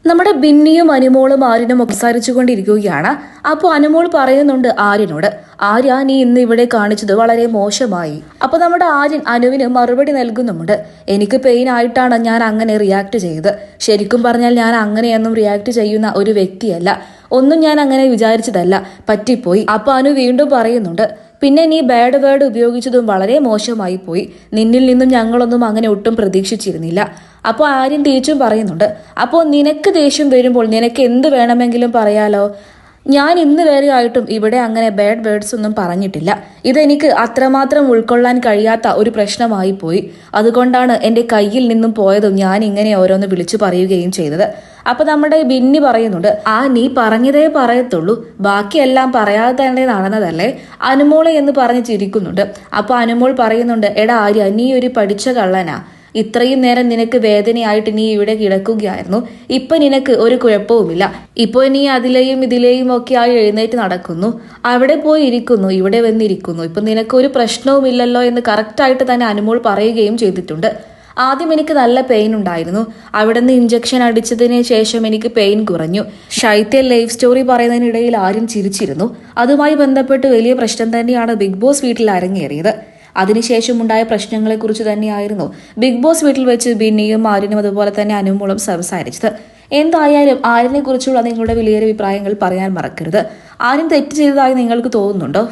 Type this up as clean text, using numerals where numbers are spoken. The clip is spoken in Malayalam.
നമ്മുടെ ബിന്നിയും അനുമോളും ആര്യനും സംസാരിച്ചു കൊണ്ടിരിക്കുകയാണ്. അപ്പോൾ അനുമോൾ പറയുന്നുണ്ട് ആര്യനോട്, ആര്യ നീ ഇന്ന് ഇവിടെ കാണിച്ചത് വളരെ മോശമായി. അപ്പൊ നമ്മുടെ ആര്യൻ അനുവിന് മറുപടി നൽകുന്നുമുണ്ട്. എനിക്ക് പെയിൻ ആയിട്ടാണ് ഞാൻ അങ്ങനെ റിയാക്ട് ചെയ്തത്. ശരിക്കും പറഞ്ഞാൽ ഞാൻ അങ്ങനെയൊന്നും റിയാക്ട് ചെയ്യുന്ന ഒരു വ്യക്തിയല്ല. ഒന്നും ഞാൻ അങ്ങനെ വിചാരിച്ചതല്ല, പറ്റിപ്പോയി. അപ്പൊ അനു വീണ്ടും പറയുന്നുണ്ട്, പിന്നെ നീ ബാഡ് വേർഡ് ഉപയോഗിച്ചതും വളരെ മോശമായി പോയി. നിന്നിൽ നിന്നും ഞങ്ങളൊന്നും അങ്ങനെ ഒട്ടും പ്രതീക്ഷിച്ചിരുന്നില്ല. അപ്പോൾ ആര്യൻ തിരിച്ചും പറയുന്നുണ്ട്, അപ്പോൾ നിനക്ക് ദേഷ്യം വരുമ്പോൾ നിനക്ക് എന്ത് വേണമെങ്കിലും പറയാലോ. ഞാൻ ഇന്ന് വരെ ആയിട്ടും ഇവിടെ അങ്ങനെ ബാഡ് വേർഡ്സ് ഒന്നും പറഞ്ഞിട്ടില്ല. ഇതെനിക്ക് അത്രമാത്രം ഉൾക്കൊള്ളാൻ കഴിയാത്ത ഒരു പ്രശ്നമായി പോയി. അതുകൊണ്ടാണ് എൻ്റെ കയ്യിൽ നിന്നും പോയതും ഞാൻ ഇങ്ങനെ ഓരോന്ന് വിളിച്ചു പറയുകയും ചെയ്തത്. അപ്പൊ നമ്മുടെ ബിന്നി പറയുന്നുണ്ട്, നീ പറഞ്ഞതേ പറയത്തുള്ളൂ, ബാക്കിയെല്ലാം പറയാതെ തന്നെ നടന്നതല്ലേ അനുമോളെ എന്ന് പറഞ്ഞ് ചിരിക്കുന്നുണ്ട്. അപ്പൊ അനുമോൾ പറയുന്നുണ്ട്, എടാ ആര്യ നീ ഒരു പഠിച്ച കള്ളനാ. ഇത്രയും നേരം നിനക്ക് വേദനയായിട്ട് നീ ഇവിടെ കിടക്കുകയായിരുന്നു. ഇപ്പൊ നിനക്ക് ഒരു കുഴപ്പവുമില്ല. ഇപ്പൊ നീ അതിലെയും ഇതിലെയും ഒക്കെ ആയി എഴുന്നേറ്റ് നടക്കുന്നു, അവിടെ പോയി ഇരിക്കുന്നു, ഇവിടെ വന്നിരിക്കുന്നു. ഇപ്പൊ നിനക്ക് ഒരു പ്രശ്നവുമില്ലല്ലോ എന്ന് കറക്റ്റായിട്ട് തന്നെ അനുമോൾ പറയുകയും ചെയ്തിട്ടുണ്ട്. ആദ്യം എനിക്ക് നല്ല പെയിൻ ഉണ്ടായിരുന്നു. അവിടെ നിന്ന് ഇഞ്ചക്ഷൻ അടിച്ചതിന് ശേഷം എനിക്ക് പെയിൻ കുറഞ്ഞു. ശൈത്യ ലൈഫ് സ്റ്റോറി പറയുന്നതിനിടയിൽ ആരും ചിരിച്ചിരുന്നു. അതുമായി ബന്ധപ്പെട്ട് വലിയ പ്രശ്നം തന്നെയാണ് ബിഗ് ബോസ് വീട്ടിൽ അരങ്ങേറിയത്. അതിനുശേഷം ഉണ്ടായ പ്രശ്നങ്ങളെക്കുറിച്ച് തന്നെയായിരുന്നു ബിഗ് ബോസ് വീട്ടിൽ വെച്ച് ബിന്നിയും ആര്യനും അതുപോലെ തന്നെ അനുമോളും സംസാരിച്ചത്. എന്തായാലും ആര്യനെ കുറിച്ചുള്ള നിങ്ങളുടെ വലിയ അഭിപ്രായങ്ങൾ പറയാൻ മറക്കരുത്. ആര്യൻ തെറ്റ് ചെയ്തതായി നിങ്ങൾക്ക് തോന്നുന്നുണ്ടോ?